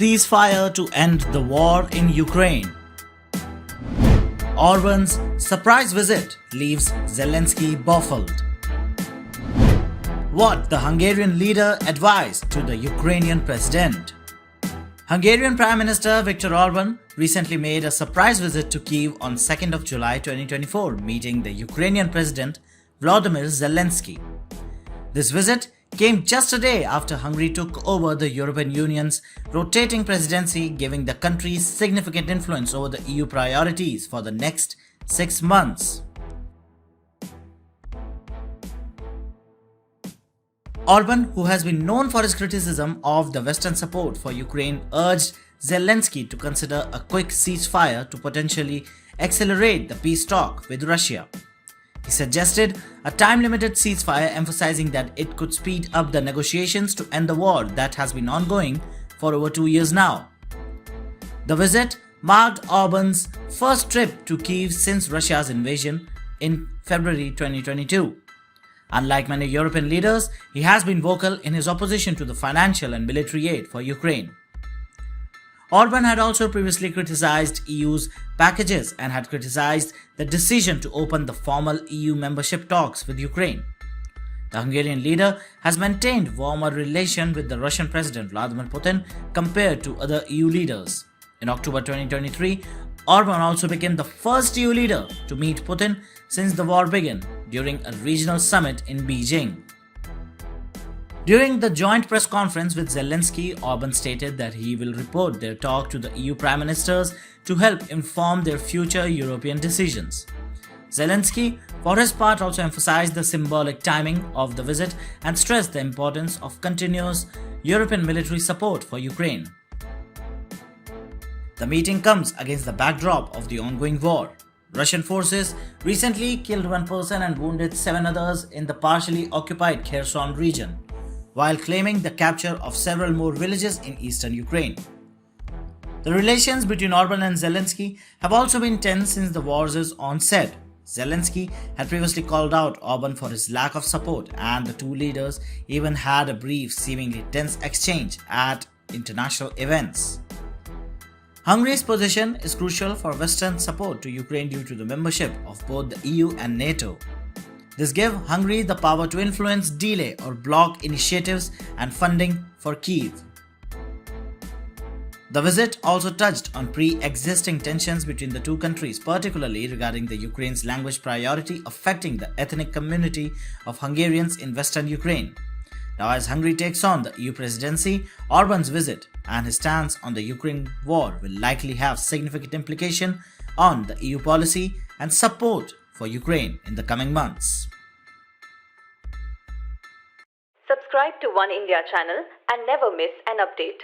ceasefire to end the war in Ukraine. Orban's surprise visit leaves Zelensky baffled. What the Hungarian leader advised to the Ukrainian president. Hungarian Prime Minister Viktor Orban recently made a surprise visit to Kyiv on 2nd of July 2024, meeting the Ukrainian President Volodymyr Zelensky. This visit came just a day after Hungary took over the European Union's rotating presidency, giving the country significant influence over the EU priorities for the next 6 months. Orban, who has been known for his criticism of the Western support for Ukraine, urged Zelensky to consider a quick ceasefire to potentially accelerate the peace talk with Russia. He suggested a time-limited ceasefire, emphasizing that it could speed up the negotiations to end the war that has been ongoing for over 2 years now. The visit marked Orban's first trip to Kyiv since Russia's invasion in February 2022. Unlike many European leaders, he has been vocal in his opposition to the financial and military aid for Ukraine. Orban had also previously criticized EU's packages and had criticized the decision to open the formal EU membership talks with Ukraine. The Hungarian leader has maintained warmer relations with the Russian President Vladimir Putin compared to other EU leaders. In October 2023, Orban also became the first EU leader to meet Putin since the war began during a regional summit in Beijing. During the joint press conference with Zelensky, Orban stated that he will report their talk to the EU prime ministers to help inform their future European decisions. Zelensky, for his part, also emphasized the symbolic timing of the visit and stressed the importance of continuous European military support for Ukraine. The meeting comes against the backdrop of the ongoing war. Russian forces recently killed 1 person and wounded 7 others in the partially occupied Kherson region, while claiming the capture of several more villages in eastern Ukraine. The relations between Orban and Zelensky have also been tense since the war's onset. Zelensky had previously called out Orban for his lack of support, and the two leaders even had a brief, seemingly tense exchange at international events. Hungary's position is crucial for Western support to Ukraine due to the membership of both the EU and NATO. This gives Hungary the power to influence, delay, or block initiatives and funding for Kyiv. The visit also touched on pre-existing tensions between the two countries, particularly regarding the Ukraine's language priority affecting the ethnic community of Hungarians in Western Ukraine. Now, as Hungary takes on the EU presidency, Orban's visit and his stance on the Ukraine war will likely have significant implications on the EU policy and support for Ukraine in the coming months. Subscribe to Oneindia channel and never miss an update.